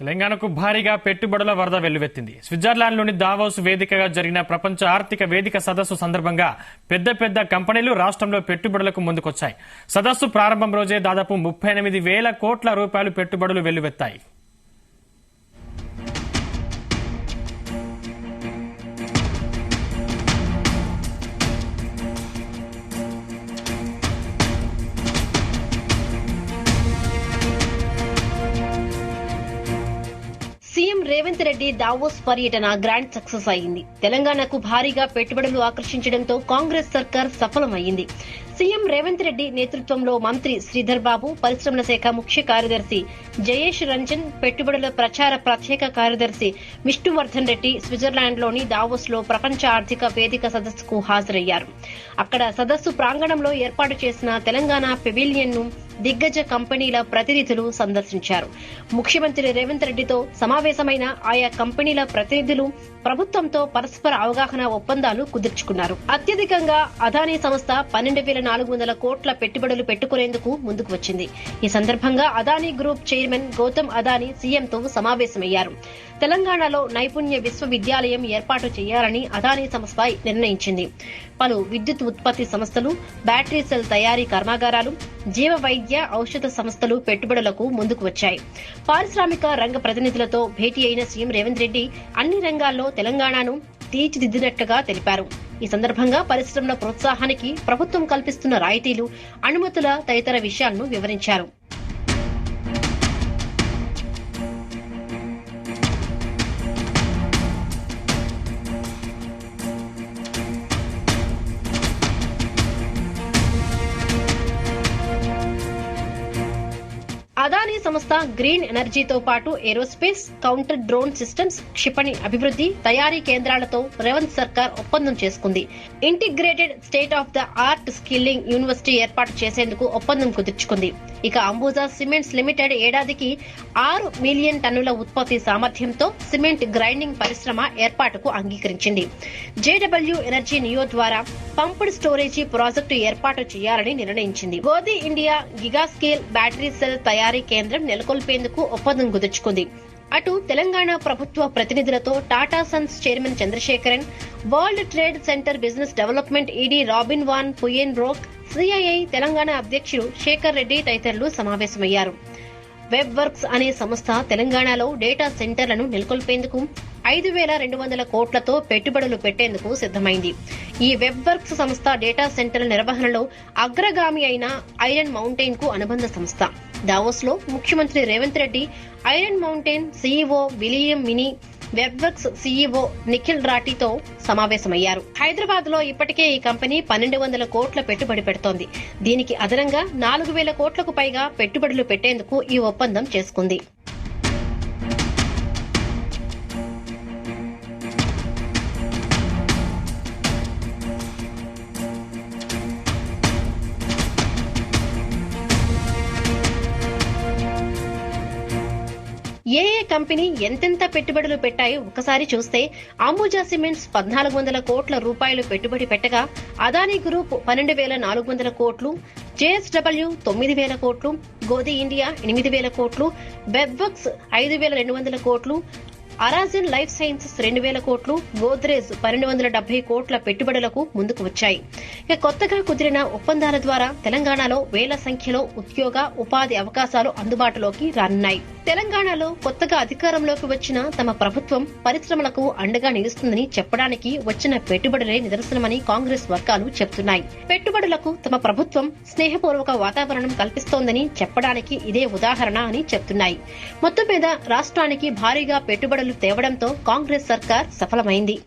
తెలంగాణకు భారీగా పెట్టుబడుల వరద వెల్లువెత్తింది. స్విట్జర్లాండ్లోని దావోస్ వేదికగా జరిగిన ప్రపంచ ఆర్థిక వేదిక సదస్సు సందర్భంగా పెద్ద కంపెనీలు రాష్ట్రంలో పెట్టుబడులకు ముందుకొచ్చాయి. సదస్సు ప్రారంభం రోజే దాదాపు 38,000 కోట్ల రూపాయలు పెట్టుబడులు వెల్లువెత్తాయి. సీఎం రేవంత్ రెడ్డి దావోస్ పర్యటన గ్రాండ్ సక్సెస్ అయింది. తెలంగాణకు భారీగా పెట్టుబడులు ఆకర్షించడంతో కాంగ్రెస్ సర్కార్ సఫలమైంది. సీఎం రేవంత్ రెడ్డి నేతృత్వంలో మంత్రి శ్రీధర్ బాబు, పరిశ్రమల శాఖ ముఖ్య కార్యదర్శి జయేష్ రంజన్, పెట్టుబడుల ప్రచార ప్రత్యేక కార్యదర్శి విష్ణువర్ధన్ రెడ్డి స్విట్జర్లాండ్లోని దావోస్ లో ప్రపంచ ఆర్థిక వేదిక సదస్సుకు హాజరయ్యారు. అక్కడ సదస్సు ప్రాంగణంలో ఏర్పాటు చేసిన తెలంగాణ పెవిలియన్ ను దిగ్గజ కంపెనీల ప్రతినిధులు సందర్శించారు. ముఖ్యమంత్రి రేవంత్ రెడ్డితో సమావేశమైన ఆయా కంపెనీల ప్రతినిధులు ప్రభుత్వంతో పరస్పర అవగాహన ఒప్పందాలు కుదుర్చుకున్నారు. అత్యధికంగా అదానీ సంస్థ 12,400 కోట్ల పెట్టుబడులు పెట్టుకునేందుకు ముందుకు వచ్చింది. ఈ సందర్భంగా అదానీ గ్రూప్ చైర్మన్ గౌతమ్ అదానీ సీఎంతో సమావేశమయ్యారు. తెలంగాణలో నైపుణ్య విశ్వవిద్యాలయం ఏర్పాటు చేయాలని అదానీ సంస్థ నిర్ణయించింది. పలు విద్యుత్ ఉత్పత్తి సంస్థలు, బ్యాటరీ సెల్ తయారీ కర్మాగారాలు, జీవ వైద్య ఔషధ సంస్థలు పెట్టుబడులకు ముందుకు వచ్చాయి. పారిశ్రామిక రంగ ప్రతినిధులతో భేటీ అయిన సీఎం రేవంత్ రెడ్డి అన్ని రంగాల్లో తెలంగాణను తీర్చిదిద్దినట్లుగా తెలిపారు. ఈ సందర్భంగా పరిశ్రమల ప్రోత్సాహానికి ప్రభుత్వం కల్పిస్తున్న రాయితీలు, అనుమతుల తదితర విషయాలను వివరించారు. అదానీ సంస్థ గ్రీన్ ఎనర్జీతో పాటు ఏరోస్పేస్, కౌంటర్ డ్రోన్ సిస్టమ్స్, క్షిపణి అభివృద్ది, తయారీ కేంద్రాలతో రేవంత్ సర్కార్ ఒప్పందం చేసుకుంది. Integrated state of the art skilling university ఏర్పాటు చేసేందుకు ఒప్పందం కుదుర్చుకుంది. ఇక అంబుజా సిమెంట్స్ లిమిటెడ్ ఏడాదికి 6 మిలియన్ టన్నుల ఉత్పత్తి సామర్థ్యంతో సిమెంట్ గ్రైండింగ్ పరిశ్రమ ఏర్పాటుకు అంగీకరించింది. జేడబ్ల్యూ ఎనర్జీ నియో ద్వారా పంప్డ్ స్టోరేజీ ప్రాజెక్టు ఏర్పాటు చేయాలని నిర్ణయించింది. Godi India gigascale battery cell తయారీ కేంద్రం నెలకొల్పేందుకు ఒప్పందం కుదుర్చుకుంది. అటు తెలంగాణ ప్రభుత్వ ప్రతినిధులతో Tata Sons chairman Chandrasekaran, World Trade Center business development ED Robin van Puyenbroeck, CII Telangana అధ్యక్షుడు శేఖర్ రెడ్డి తదితరులు సమావేశమయ్యారు. వెబ్ వర్క్స్ అనే సంస్థ తెలంగాణలో డేటా సెంటర్లను నెలకొల్పేందుకు 5,200 కోట్లతో పెట్టుబడులు పెట్టేందుకు సిద్దమైంది. ఈ వెబ్ వర్క్స్ సంస్థ డేటా సెంటర్ల నిర్వహణలో అగ్రగామి అయిన ఐరన్ మౌంటైన్ కు అనుబంధ సంస్థ. దావోస్ లో ముఖ్యమంత్రి Revanth Reddy Iron Mountain CEO William Mini, Webworks CEO Nikhil రాఠీతో సమావేశమయ్యారు. హైదరాబాద్ లో ఇప్పటికే ఈ కంపెనీ 1,200 కోట్ల పెట్టుబడి పెడుతోంది. దీనికి అదనంగా 4,000 కోట్లకు పైగా పెట్టుబడులు పెట్టేందుకు ఈ ఒప్పందం చేసుకుంది. ఏ కంపెనీ ఎంతెంత పెట్టుబడులు పెట్టాయో ఒకసారి చూస్తే అంబుజా సిమెంట్స్ 1,400 కోట్ల రూపాయలు పెట్టుబడి పెట్టగా, అదానీ గ్రూప్ 12,400 కోట్లు, జేఎస్డబ్ల్యూ 9,000 కోట్లు, గోదీ ఇండియా 8,000 కోట్లు, వెబ్వర్క్స్ 5,200 కోట్లు, అరాజన్ లైఫ్ సైన్సెస్ 2,000 కోట్లు, గోద్రేజ్ 1,270 కోట్ల పెట్టుబడులకు ముందుకు వచ్చాయి. ఇక కొత్తగా కుదిరిన ఒప్పందాల ద్వారా తెలంగాణలో వేల సంఖ్యలో ఉద్యోగ, ఉపాధి అవకాశాలు అందుబాటులోకి రానున్నాయి. తెలంగాణలో కొత్తగా అధికారంలోకి వచ్చిన తమ ప్రభుత్వం పరిశ్రమలకు అండగా నిలుస్తుందని చెప్పడానికి వచ్చిన పెట్టుబడులే నిదర్శనమని కాంగ్రెస్ వర్గాలు చెబుతున్నాయి. పెట్టుబడులకు తమ ప్రభుత్వం స్నేహపూర్వక వాతావరణం కల్పిస్తోందని చెప్పడానికి ఇదే ఉదాహరణ అని చెబుతున్నాయి. మొత్తం మీద రాష్ట్రానికి భారీగా పెట్టుబడులు తేవడంతో కాంగ్రెస్ సర్కార్ సఫలమైంది.